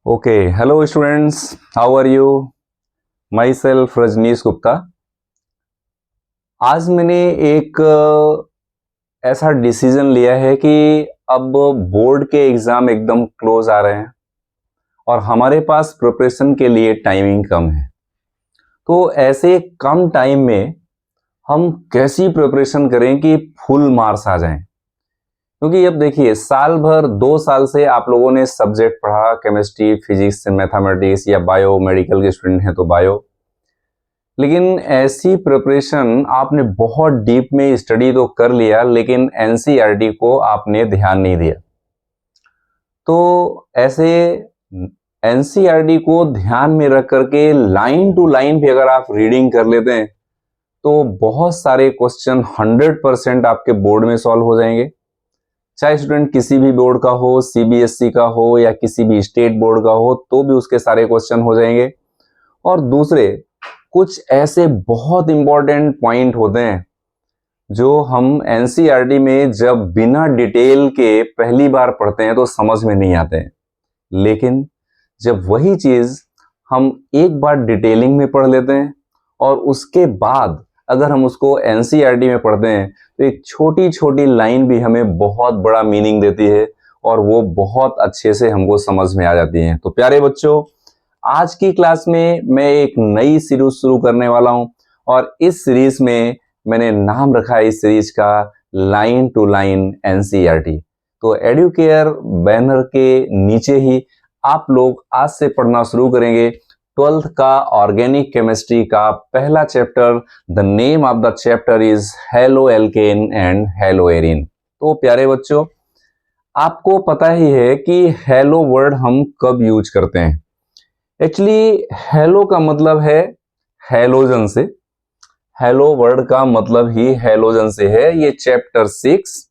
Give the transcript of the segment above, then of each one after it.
Okay, hello students, how are you? Myself Rajneesh Gupta. आज मैंने एक ऐसा डिसीजन लिया है कि अब बोर्ड के एग्जाम एकदम क्लोज आ रहे हैं और हमारे पास प्रिपरेशन के लिए टाइमिंग कम है। तो ऐसे कम टाइम में हम कैसी प्रिपरेशन करें कि फुल मार्क्स आ जाएं? क्योंकि अब देखिए, साल भर 2 साल से आप लोगों ने सब्जेक्ट पढ़ा, केमिस्ट्री, फिजिक्स, मैथमेटिक्स या बायो, मेडिकल के स्टूडेंट हैं तो बायो। लेकिन ऐसी प्रिपरेशन आपने बहुत डीप में स्टडी तो कर लिया, लेकिन एनसीईआरटी को आपने ध्यान नहीं दिया। तो ऐसे एनसीईआरटी को ध्यान में रख करके लाइन टू लाइन भी अगर आप रीडिंग कर लेते हैं तो बहुत सारे क्वेश्चन 100% आपके बोर्ड में सॉल्व हो जाएंगे। चाहे स्टूडेंट किसी भी बोर्ड का हो, सीबीएसई का हो या किसी भी स्टेट बोर्ड का हो, तो भी उसके सारे क्वेश्चन हो जाएंगे। और दूसरे कुछ ऐसे बहुत इंपॉर्टेंट पॉइंट होते हैं जो हम एनसीईआरटी में जब बिना डिटेल के पहली बार पढ़ते हैं तो समझ में नहीं आते हैं, लेकिन जब वही चीज हम एक बार डिटेलिंग में पढ़ लेते हैं और उसके बाद अगर हम उसको एनसीईआरटी में पढ़ते हैं तो एक छोटी छोटी लाइन भी हमें बहुत बड़ा मीनिंग देती है और वो बहुत अच्छे से हमको समझ में आ जाती है। तो प्यारे बच्चों, आज की क्लास में मैं एक नई सीरीज शुरू करने वाला हूं और इस सीरीज में मैंने नाम रखा है इस सीरीज का लाइन टू लाइन एनसीईआरटी। तो एडुकेयर बैनर के नीचे ही आप लोग आज से पढ़ना शुरू करेंगे 12th का ऑर्गेनिक केमिस्ट्री का पहला chapter. The name of the chapter is halo alkane and hello Erin. तो प्यारे बच्चों, आपको पता ही है कि हेलो वर्ड हम कब यूज करते हैं। एक्चुअली हेलो का मतलब है हेलोजन से, हेलो वर्ड का मतलब ही हेलोजन से है। ये chapter 6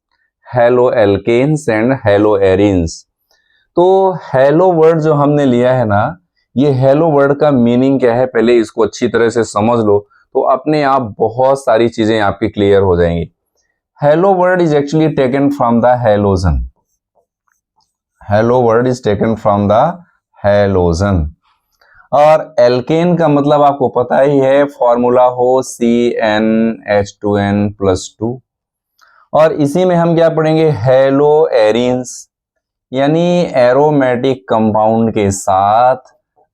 halo alkanes and halo arenes. तो हेलो वर्ड जो हमने लिया है ना, ये हेलो वर्ड का मीनिंग क्या है पहले इसको अच्छी तरह से समझ लो तो अपने आप बहुत सारी चीजें आपकी क्लियर हो जाएंगी। Hello word is actually taken from the halogen. Hello word is taken from the halogen. और एल्केन का मतलब आपको पता ही है, फॉर्मूला हो CnH2n+2। और इसी में हम क्या पढ़ेंगे, हेलो एरिन्स, यानी एरोमेटिक कंपाउंड के साथ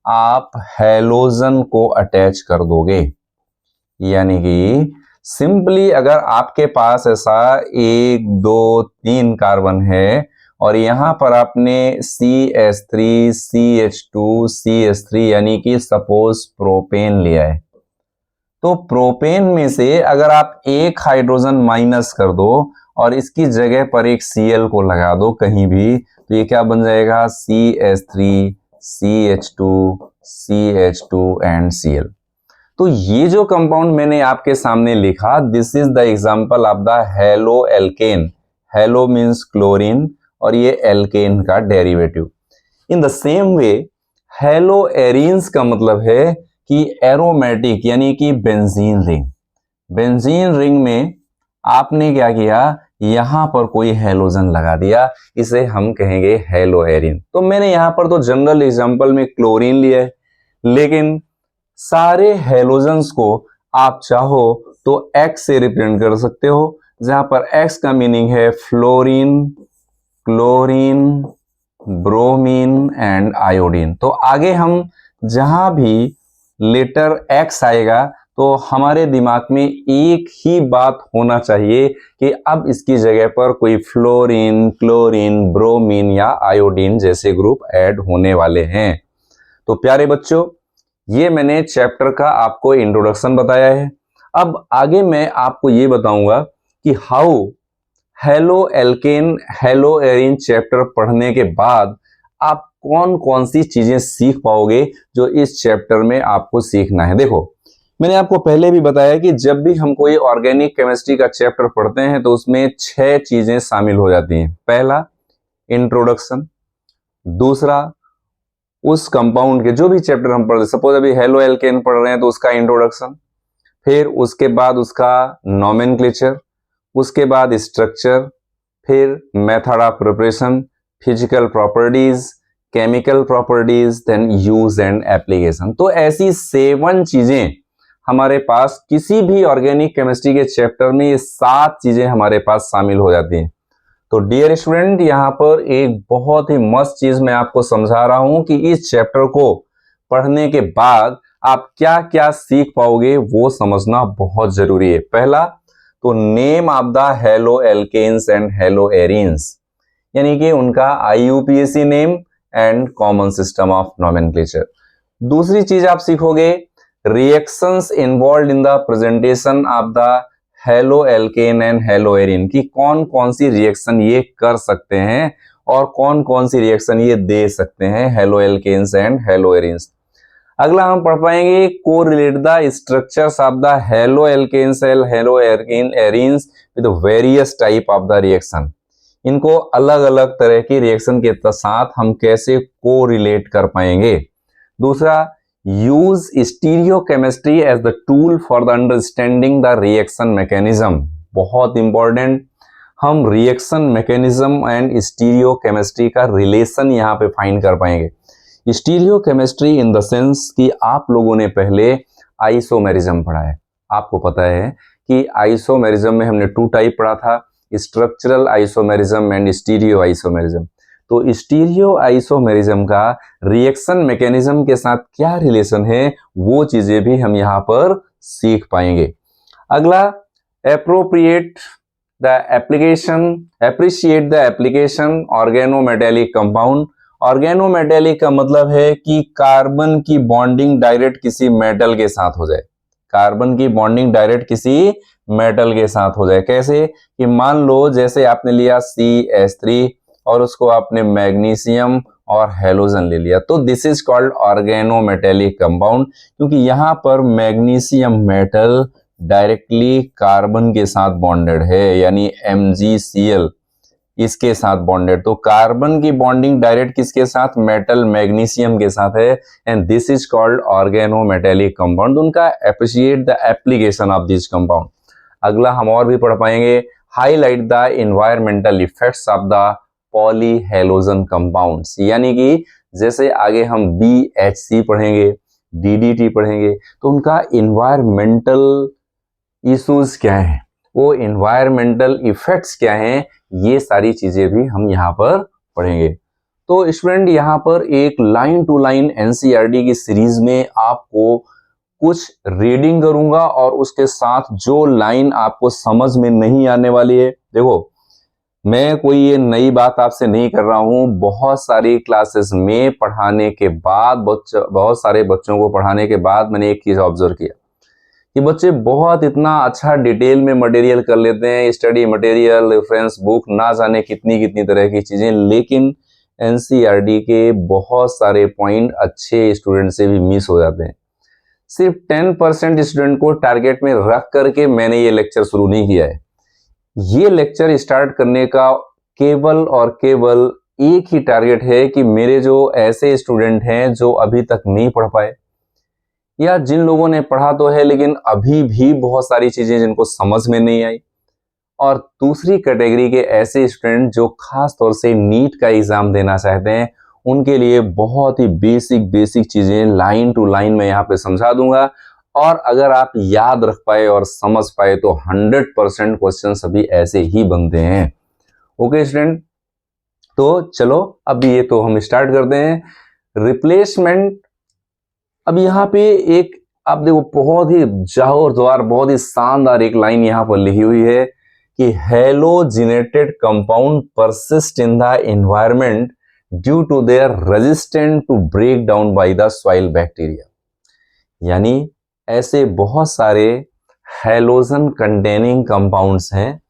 आप हेलोजन को अटैच कर दोगे। यानी कि सिंपली अगर आपके पास ऐसा 1 2 3 कार्बन है और यहां पर आपने CH3 CH2 CH3 यानी कि सपोज प्रोपेन लिया है, तो प्रोपेन में से अगर आप एक हाइड्रोजन माइनस कर दो और इसकी जगह पर एक Cl को लगा दो कहीं भी, तो ये क्या बन जाएगा, CH3 CH2 CH2 and Cl। तो ये जो कंपाउंड मैंने आपके सामने लिखा, this is the example of the halo alkene. Hello means chlorine और ये एल्केन का derivative. In the same way hello arenes का मतलब है कि एरोमेटिक यानी कि बेंजीन रिंग। बेंजीन रिंग में आपने क्या किया, यहां पर कोई हेलोजन लगा दिया, इसे हम कहेंगे हेलो एरिन। तो मैंने यहां पर तो जनरल एग्जांपल में क्लोरीन लिया है, लेकिन सारे हेलोजन्स को आप चाहो तो एक्स से रिप्रेजेंट कर सकते हो, जहां पर एक्स का मीनिंग है fluorine, chlorine, bromine and iodine. तो आगे हम जहां भी लेटर एक्स आएगा तो हमारे दिमाग में एक ही बात होना चाहिए कि अब इसकी जगह पर कोई फ्लोरीन, क्लोरीन, ब्रोमीन या आयोडीन जैसे ग्रुप ऐड होने वाले हैं। तो प्यारे बच्चों, ये मैंने चैप्टर का आपको इंट्रोडक्शन बताया है। अब आगे मैं आपको ये बताऊंगा कि how halo alkane hello Erin chapter पढ़ने के बाद आप कौन कौन सी चीजें सीख पाओगे जो इस चैप्टर में आपको सीखना है। देखो, मैंने आपको पहले भी बताया कि जब भी हम कोई ऑर्गेनिक केमिस्ट्री का चैप्टर पढ़ते हैं तो उसमें 6 चीजें शामिल हो जाती हैं। पहला, इंट्रोडक्शन। दूसरा, उस कंपाउंड के जो भी चैप्टर हम पढ़ रहे, सपोज अभी हेलो एल्केन पढ़ रहे हैं तो उसका इंट्रोडक्शन, फिर उसके बाद उसका नॉमेनक्लेचर, उसके बाद स्ट्रक्चर, फिर method of preparation, physical properties, chemical properties, then use and application. तो ऐसी 7 चीजें हमारे पास किसी भी ऑर्गेनिक केमिस्ट्री के चैप्टर में, ये 7 चीजें हमारे पास शामिल हो जाती हैं। तो डियर स्टूडेंट, यहाँ पर एक बहुत ही मस्त चीज मैं आपको समझा रहा हूं कि इस चैप्टर को पढ़ने के बाद आप क्या क्या सीख पाओगे वो समझना बहुत जरूरी है। पहला तो name of the halo alkanes and halo arenes, यानी कि उनका IUPAC name and common system of nomenclature. दूसरी चीज आप सीखोगे reactions involve in the presentation of the halo alkene and halo arene, की कौन कौन सी रिएक्शन ये कर सकते हैं और कौन कौन सी रिएक्शन ये दे सकते हैं, halo alkanes and halo arenes. अगला हम पढ़ पाएंगे को relate the structures of the halo alkanes and halo arenes with various type of the reaction. इनको अलग अलग तरह की रिएक्शन के साथ हम कैसे को रिलेट कर पाएंगे। दूसरा, use stereochemistry as the tool for the understanding the reaction mechanism. बहुत इंपॉर्टेंट, हम रिएक्शन मैकेनिज्म एंड स्टीरियोकेमिस्ट्री का रिलेशन यहाँ पे फाइंड कर पाएंगे। स्टीरियोकेमिस्ट्री इन द सेंस कि आप लोगों ने पहले आइसोमेरिज्म पढ़ा है, आपको पता है कि आइसोमेरिज्म में हमने 2 टाइप पढ़ा था, structural isomerism and stereo isomerism. तो स्टीरियो आइसोमेरिज्म का रिएक्शन मैकेनिज्म के साथ क्या रिलेशन है वो चीजें भी हम यहाँ पर सीख पाएंगे। अगला, appropriate the application, appreciate the application organometallic compound. Organometallic का मतलब है कि कार्बन की बॉन्डिंग डायरेक्ट किसी मेटल के साथ हो जाए, कार्बन की बॉन्डिंग डायरेक्ट किसी मेटल के साथ हो जाए। कैसे कि मान लो जैसे आपने लिया CH3 और उसको आपने मैग्नीशियम और हेलोजन ले लिया, तो this is called organometallic compound, क्योंकि यहाँ पर मैग्नीशियम मेटल डायरेक्टली कार्बन के साथ बॉन्डेड है, यानी MgCl इसके साथ बॉन्डेड। तो कार्बन की बॉन्डिंग डायरेक्ट किसके साथ, मेटल मैग्नीशियम के साथ है, and this is called organometallic compound. उनका appreciate the application of this compound. अगला हम और भी पढ़ पाएंगे, highlight the environmental effects of the polyhalogen compounds, यानी कि जैसे आगे हम BHC पढ़ेंगे, DDT पढ़ेंगे, तो उनका एनवायरमेंटल इश्यूज क्या है, वो एनवायरमेंटल इफेक्ट्स क्या हैं, ये सारी चीजें भी हम यहाँ पर पढ़ेंगे। तो स्टूडेंट, यहाँ पर एक लाइन टू लाइन NCERT की सीरीज में आपको कुछ रीडिंग करूंगा और उसके साथ जो लाइन आपको समझ में नहीं आने वाली है, देखो मैं कोई ये नई बात आपसे नहीं कर रहा हूं, बहुत सारी क्लासेस में पढ़ाने के बाद, बहुत सारे बच्चों को पढ़ाने के बाद मैंने एक चीज ऑब्जर्व किया कि बच्चे बहुत इतना अच्छा डिटेल में मटेरियल कर लेते हैं, स्टडी मटेरियल, रेफरेंस बुक, ना जाने कितनी कितनी तरह की चीजें, लेकिन NCERT के बहुत सारे पॉइंट अच्छे स्टूडेंट से भी मिस हो जाते हैं। सिर्फ 10% स्टूडेंट को टारगेट में रख करके मैंने ये लेक्चर शुरू नहीं किया है। ये लेक्चर स्टार्ट करने का केवल और केवल एक ही टारगेट है कि मेरे जो ऐसे स्टूडेंट हैं जो अभी तक नहीं पढ़ पाए, या जिन लोगों ने पढ़ा तो है लेकिन अभी भी बहुत सारी चीजें जिनको समझ में नहीं आई, और दूसरी कैटेगरी के ऐसे स्टूडेंट जो खास तौर से नीट का एग्जाम देना चाहते हैं, उनके लिए बहुत ही बेसिक चीजें लाइन टू लाइन में यहाँ पे समझा दूंगा। और अगर आप याद रख पाए और समझ पाए तो 100% क्वेश्चन सभी ऐसे ही बनते हैं। ओके स्टूडेंट, तो चलो अभी ये तो हम स्टार्ट करते हैं रिप्लेसमेंट। अब यहाँ पे एक आप देखो बहुत ही जोरदार, बहुत ही शानदार एक लाइन यहाँ पर लिखी हुई है कि halogenated compound persist in the environment due to their resistant to break down by the soil bacteria. यानी ऐसे बहुत सारे हेलोजन कंटेनिंग कंपाउंड्स हैं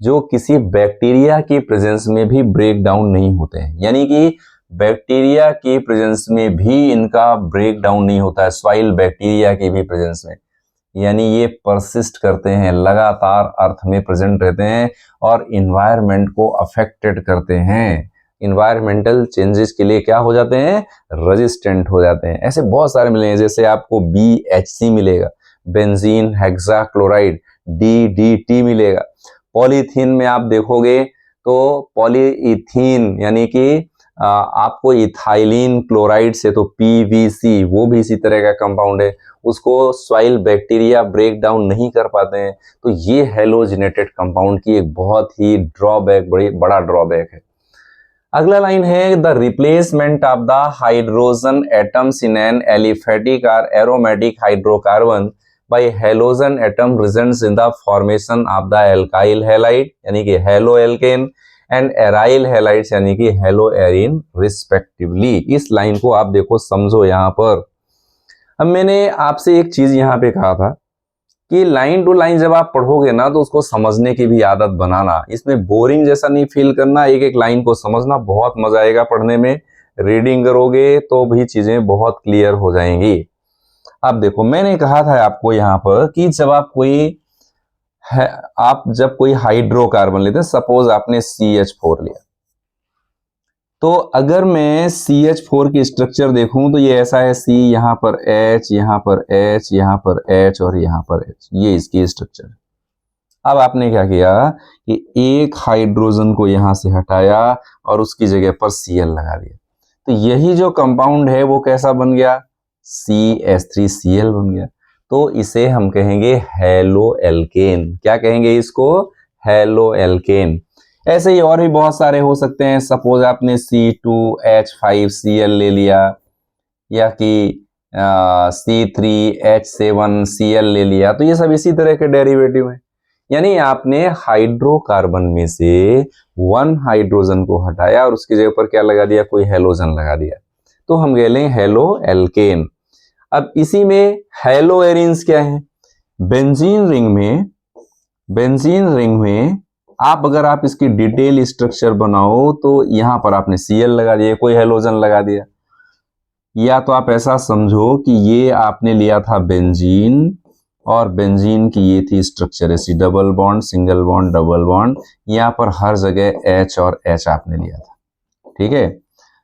जो किसी बैक्टीरिया की प्रेजेंस में भी ब्रेक डाउन नहीं होते हैं, यानी कि बैक्टीरिया की प्रेजेंस में भी इनका ब्रेक डाउन नहीं होता है, सॉइल बैक्टीरिया की भी प्रेजेंस में, यानी ये परसिस्ट करते हैं, लगातार अर्थ में प्रेजेंट रहते हैं और इन्वायरमेंट को अफेक्टेड करते हैं, इन्वायरमेंटल चेंजेस के लिए क्या हो जाते हैं, रेजिस्टेंट हो जाते हैं। ऐसे बहुत सारे मिलेंगे, जैसे आपको BHC मिलेगा, बेंजीन हेक्साक्लोराइड, DDT मिलेगा। पॉलीथीन में आप देखोगे तो पॉलीइथीन यानी कि आपको इथाइलिन क्लोराइड से, तो PVC वो भी इसी तरह का कंपाउंड है, उसको सॉइल बैक्टीरिया ब्रेक डाउन नहीं कर पाते हैं। तो ये हेलोजिनेटेड कंपाउंड की एक बहुत ही ड्रॉबैक, बड़ा ड्रॉबैक है। अगला लाइन है, the replacement of the hydrogen atoms in an aliphatic और aromatic hydrocarbon by halogen atom results in the formation of the alkyl halide यानी कि halo alkane and aryl halides यानी कि हेलो एरिन रिस्पेक्टिवली। इस line को आप देखो, समझो यहां पर। अब मैंने आपसे एक चीज यहां पे कहा था कि लाइन टू लाइन जब आप पढ़ोगे ना तो उसको समझने की भी आदत बनाना, इसमें बोरिंग जैसा नहीं फील करना, एक एक लाइन को समझना, बहुत मजा आएगा पढ़ने में। रीडिंग करोगे तो भी चीजें बहुत क्लियर हो जाएंगी। अब देखो, मैंने कहा था आपको यहाँ पर कि जब जब कोई हाइड्रोकार्बन लेते हैं, सपोज आपने CH4 लिया, तो अगर मैं CH4 की स्ट्रक्चर देखूं तो ये ऐसा है, C यहाँ पर H, यहाँ पर H, यहाँ पर H और यहाँ पर H, ये इसकी स्ट्रक्चर। अब आपने क्या किया कि एक हाइड्रोजन को यहां से हटाया और उसकी जगह पर Cl लगा दिया, तो यही जो कंपाउंड है वो कैसा बन गया, CH3Cl बन गया। तो इसे हम कहेंगे हेलो एल्केन। क्या कहेंगे इसको, हेलो एल्केन। ऐसे ही और भी बहुत सारे हो सकते हैं। सपोज आपने C2H5Cl ले लिया, या कि C3H7Cl ले लिया, तो ये सब इसी तरह के डेरिवेटिव हैं। यानी आपने हाइड्रोकार्बन में से वन हाइड्रोजन को हटाया और उसकी जगह पर क्या लगा दिया, कोई हेलोजन लगा दिया, तो हम कह लें हेलो एल्केन। अब इसी में हेलो एरिन्स क्या है, बेंजीन रिंग में अगर आप इसकी डिटेल स्ट्रक्चर बनाओ तो यहां पर आपने Cl लगा दिया, कोई हेलोजन लगा दिया, या तो आप ऐसा समझो कि ये आपने लिया था बेंजीन, और बेंजीन की ये थी स्ट्रक्चर ऐसी, double bond, single bond, double bond, यहां पर हर जगह H और H आपने लिया था। ठीक है,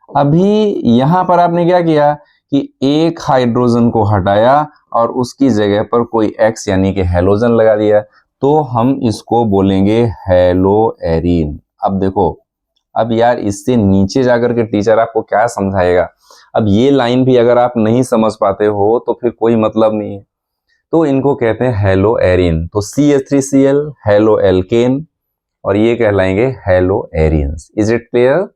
अभी यहां पर आपने क्या किया कि एक हाइड्रोजन को हटाया और उसकी जगह पर कोई X यानी कि हेलोजन लगा दिया, तो हम इसको बोलेंगे हेलो एरीन। अब देखो, अब यार इससे नीचे जाकर के टीचर आपको क्या समझाएगा। अब ये लाइन भी अगर आप नहीं समझ पाते हो तो फिर कोई मतलब नहीं है। तो इनको कहते हैं हेलो एरीन। तो CH3Cl हेलो एल्केन, और ये कहलाएंगे haloarenes. Is it clear?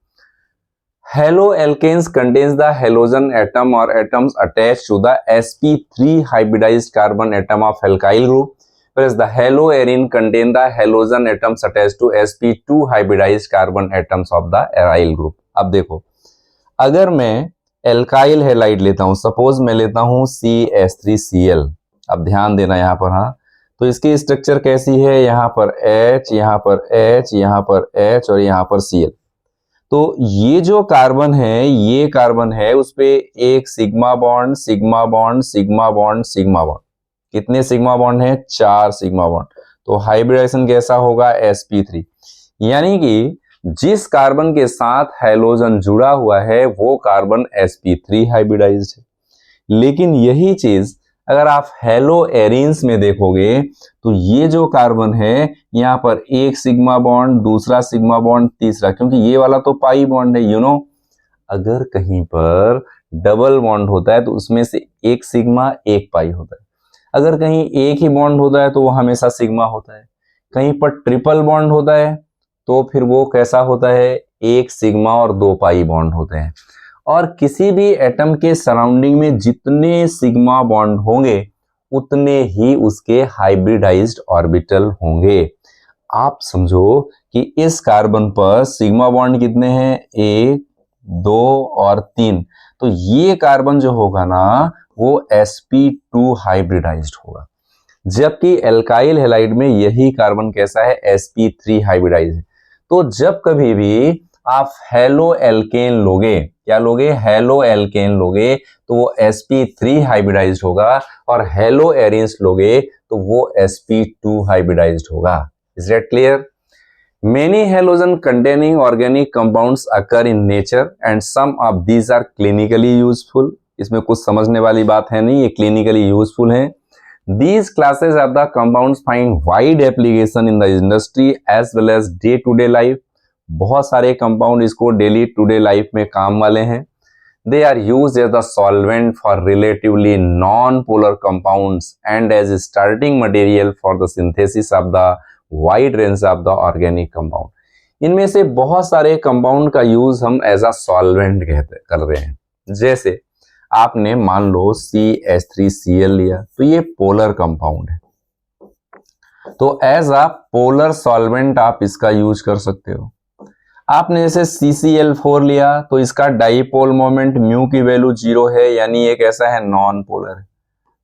Halo alkanes contains the halogen atom or atoms attached to the sp3 hybridized carbon atom of alkyl group, whereas the haloarine contain the halogen atoms attached to sp2 hybridized carbon atoms of the aryl group. अब देखो, अगर मैं alkyl halide लेता हूं, suppose मैं लेता हूं CH3Cl, अब ध्यान देना यहां पर, हाँ, तो इसकी स्ट्रक्चर कैसी है, यहां पर H, यहां पर H, यहां पर H और यहां पर Cl। तो ये जो कार्बन है, ये कार्बन है, उस पे एक sigma bond, sigma bond, sigma bond, sigma bond, कितने सिग्मा बॉन्ड है, 4 सिग्मा बॉन्ड। तो हाइब्रिडाइजेशन कैसा होगा, sp3। यानी कि जिस कार्बन के साथ हैलोजन जुड़ा हुआ है वो कार्बन sp3 हाइब्रिडाइज्ड है। लेकिन यही चीज अगर आप हेलो एरीन्स में देखोगे तो ये जो कार्बन है, यहाँ पर एक सिग्मा बॉन्ड, दूसरा सिग्मा बॉन्ड, तीसरा, क्योंकि ये वाला तो पाई बॉन्ड है, अगर कहीं पर डबल बॉन्ड होता है तो उसमें से एक सिग्मा एक पाई होता है। अगर कहीं एक ही बॉन्ड होता है तो वो हमेशा सिग्मा होता है। कहीं पर ट्रिपल बॉन्ड होता है तो फिर वो कैसा होता है, एक सिग्मा और 2 पाई बॉन्ड होते हैं। और किसी भी एटम के सराउंडिंग में जितने सिग्मा बॉन्ड होंगे उतने ही उसके हाइब्रिडाइज्ड ऑर्बिटल होंगे। आप समझो कि इस कार्बन पर सिग्मा बॉन्ड कितने हैं, 1, 2 और 3। तो ये कार्बन जो होगा ना वो sp2 हाइब्रिडाइज्ड होगा, जबकि एल्काइल हैलाइड में यही कार्बन कैसा है, sp3 हाइब्रिडाइज्ड है। तो जब कभी भी आप हेलो एल्केन लोगे, क्या लोगे, हेलो एल्केन लोगे, तो वो sp3 हाइब्रिडाइज्ड होगा, और हेलो एरीन्स लोगे तो वो sp2 हाइब्रिडाइज्ड होगा। Is that clear? Many halogen containing organic compounds occur in nature and some of these are clinically useful. इसमें कुछ समझने वाली बात है नहीं, ये clinically useful है। These classes of the compounds find wide application in the industry as well as day-to-day life. बहुत सारे कंपाउंड इसको डेली टू डे लाइफ में काम वाले हैं। They are used as the solvent for relatively non polar compounds and as starting material for the synthesis of the wide range of the organic compound. इनमें से बहुत सारे compound का use हम एज अ सॉल्वेंट कर रहे हैं। जैसे आपने मान लो CH3Cl लिया, तो ये पोलर कंपाउंड है, तो एज अ पोलर सॉल्वेंट आप इसका यूज कर सकते हो। आपने जैसे CCl4 लिया, तो इसका डाइपोल मोमेंट म्यू की वैल्यू 0 है, यानी एक ऐसा है नॉन पोलर है,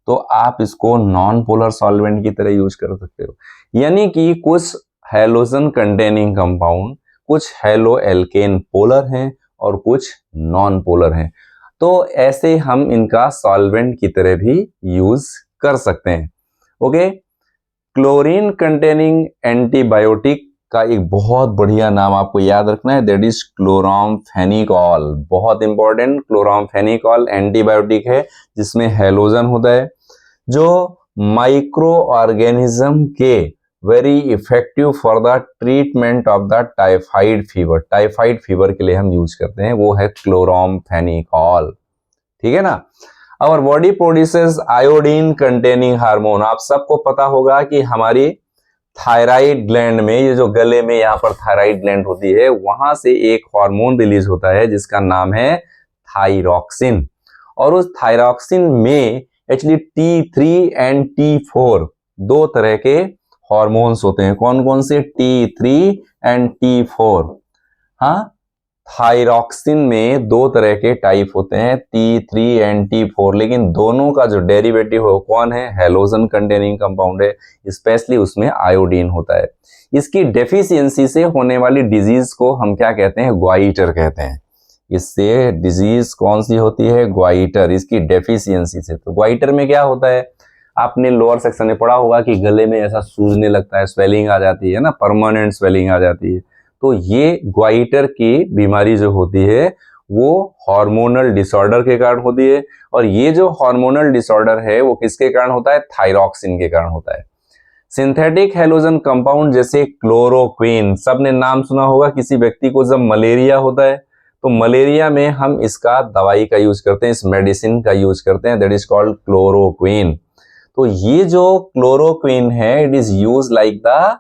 तो आप इसको नॉन पोलर सॉल्वेंट की तरह यूज कर सकते हो। यानी कि कुछ हैलोजन कंटेनिंग कंपाउंड, कुछ हैलो एल्केन पोलर हैं और कुछ नॉन पोलर हैं, तो ऐसे हम इनका सॉल्वेंट की तरह भी यूज कर सकते हैं। ओके, क्लोरीन कंटेनिंग एंटीबायोटिक का एक बहुत बढ़िया नाम आपको याद रखना है, दैट इज क्लोरामफेनिकॉल। बहुत इंपॉर्टेंट, क्लोरामफेनिकॉल एंटीबायोटिक है जिसमें हैलोजन होता है, जो माइक्रो ऑर्गेनिज्म के very effective for the treatment of the typhoid fever. Typhoid fever के लिए हम यूज करते हैं, वो है क्लोरामफेनिकॉल। ठीक है ना। Our body produces iodine containing hormone. आप सबको पता होगा कि हमारी थायराइड ग्लैंड में, ये जो गले में यहाँ पर थायराइड ग्लैंड होती है, वहां से एक हार्मोन रिलीज होता है जिसका नाम है थायरॉक्सिन। और उस थायरॉक्सिन में एक्चुअली T3 एंड T4 दो तरह के हार्मोन्स होते हैं। कौन कौन से? T3 and T4। हाँ, थायरॉक्सिन में दो तरह के टाइप होते हैं, T3 एंड T4, लेकिन दोनों का जो डेरिवेटिव है कौन है? हैलोजन कंटेनिंग कंपाउंड है, स्पेशली उसमें आयोडीन होता है। इसकी डेफिशिएंसी से होने वाली डिजीज को हम क्या कहते हैं? ग्वाइटर कहते हैं। इससे डिजीज कौन सी होती है? ग्वाइटर, इसकी डेफिशिएंसी से। तो ग्वाइटर में क्या होता है? आपने लोअर सेक्शन में पढ़ा होगा कि गले में ऐसा सूजने लगता है, स्वेलिंग आ जाती है ना, परमानेंट स्वेलिंग आ जाती है। तो ये ग्वाइटर की बीमारी जो होती है वो हार्मोनल डिसऑर्डर के कारण होती है, और ये जो हार्मोनल डिसऑर्डर है वो किसके कारण होता है? थायरॉक्सिन के कारण होता है। सिंथेटिक हैलोजन कंपाउंड जैसे क्लोरोक्विन, सबने नाम सुना होगा। किसी व्यक्ति को जब मलेरिया होता है तो मलेरिया में हम इसका दवाई का यूज करते हैं, इस मेडिसिन का यूज करते हैं, दैट इज कॉल्ड क्लोरोक्विन। तो ये जो क्लोरोक्विन है, it is use like the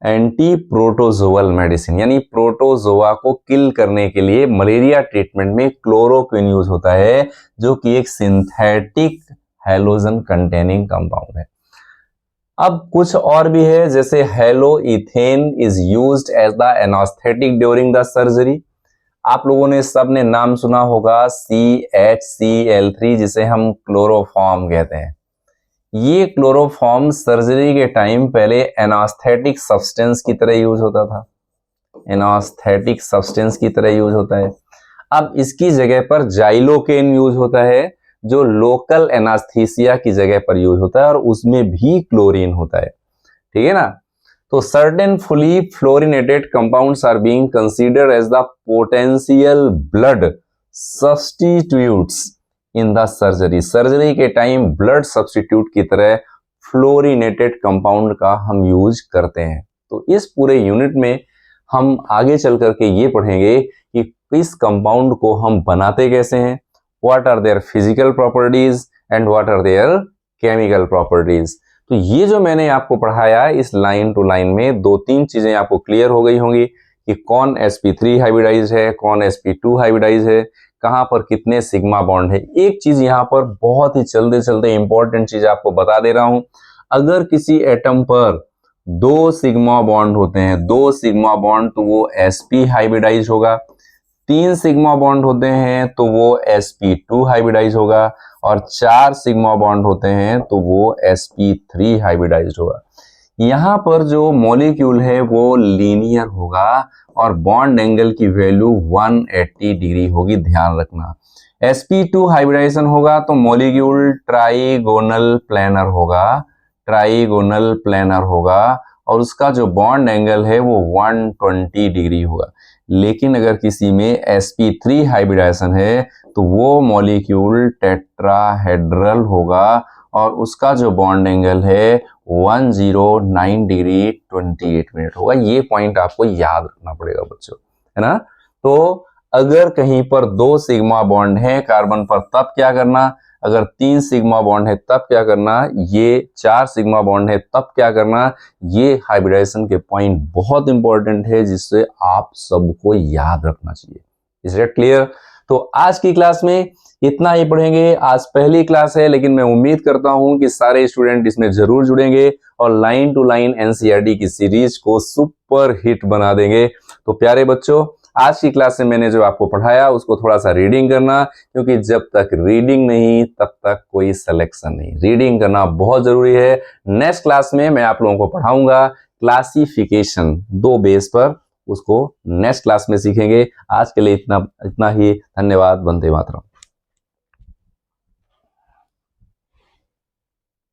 anti protozoal medicine, यानी प्रोटोजोआ को किल करने के लिए मलेरिया ट्रीटमेंट में क्लोरोक्विन यूज होता है, जो कि एक सिंथेटिक हैलोजन कंटेनिंग कंपाउंड है। अब कुछ और भी है, जैसे haloethane is used as the anaesthetic during the surgery. आप लोगों ने सबने नाम सुना होगा CHCl3, जिसे हम क्लोरोफॉर्म कहते हैं। ये क्लोरोफॉर्म सर्जरी के टाइम पहले एनास्थेटिक सब्सटेंस की तरह यूज होता था, एनास्थेटिक सब्सटेंस की तरह यूज होता है। अब इसकी जगह पर जाइलोकेन यूज होता है, जो लोकल एनास्थीसिया की जगह पर यूज होता है, और उसमें भी क्लोरीन होता है। ठीक है ना। तो certain fully fluorinated compounds are being considered as the potential blood substitutes in the surgery. Surgery के टाइम ब्लड सब्स्टिट्यूट की तरह फ्लोरिनेटेड कंपाउंड का हम यूज करते हैं। तो इस पूरे यूनिट में हम आगे चल करके ये पढ़ेंगे कि इस कंपाउंड को हम बनाते कैसे हैं, what are their physical properties and what are their chemical properties. तो ये जो मैंने आपको पढ़ाया, इस लाइन टू लाइन में दो तीन चीजें आपको क्लियर हो गई होंगी कि कौन sp3 हाइब्रिडाइज है, कौन sp2 हाइब्रिडाइज है, कहां पर कितने सिग्मा बॉन्ड है। एक चीज यहां पर बहुत ही चलते चलते इंपॉर्टेंट चीज आपको बता दे रहा हूं, अगर किसी एटम पर दो सिग्मा बॉन्ड होते हैं, दो सिग्मा बॉन्ड, तो वो sp हाइब्रिडाइज होगा। 3 सिग्मा बॉन्ड होते हैं तो वो sp2 हाइब्रिडाइज होगा, और 4 सिग्मा बॉन्ड होते हैं तो वो sp3 हाइब्रिडाइज होगा। यहाँ पर जो मॉलिक्यूल है वो लीनियर होगा और बॉन्ड एंगल की वैल्यू 180 डिग्री होगी, ध्यान रखना। sp2 हाइब्रिडाइजेशन होगा तो मॉलिक्यूल ट्राइगोनल प्लेनर होगा, ट्राइगोनल प्लेनर होगा, और उसका जो बॉन्ड एंगल है वो 120 डिग्री होगा। लेकिन अगर किसी में sp3 हाइब्रिडाइजेशन है तो वो मॉलिक्यूल टेट्राहेड्रल होगा, और उसका जो बॉन्ड एंगल है 109 डिग्री 28 मिनट होगा। ये पॉइंट आपको याद रखना पड़ेगा बच्चों, है ना। तो अगर कहीं पर 2 सिग्मा बॉन्ड है कार्बन पर तब क्या करना, अगर 3 सिग्मा बॉन्ड है तब क्या करना, ये 4 सिग्मा बॉन्ड है तब क्या करना। ये हाइब्रिडाइजेशन के पॉइंट बहुत इंपॉर्टेंट है जिससे आप सबको याद रखना चाहिए। Is it clear? तो आज की क्लास में इतना ही पढ़ेंगे। आज पहली क्लास है लेकिन मैं उम्मीद करता हूं कि सारे स्टूडेंट इसमें जरूर जुड़ेंगे और लाइन टू लाइन एनसीईआरटी की सीरीज को सुपर हिट बना देंगे। तो प्यारे बच्चों, आज की क्लास में मैंने जो आपको पढ़ाया उसको थोड़ा सा रीडिंग करना, क्योंकि जब तक रीडिंग नहीं तब तक कोई सिलेक्शन नहीं। रीडिंग करना बहुत जरूरी है। नेक्स्ट क्लास में मैं आप लोगों को पढ़ाऊंगा क्लासिफिकेशन 2 बेस पर, उसको नेक्स्ट क्लास में सीखेंगे। आज के लिए इतना ही। धन्यवाद। वंदे मातरम।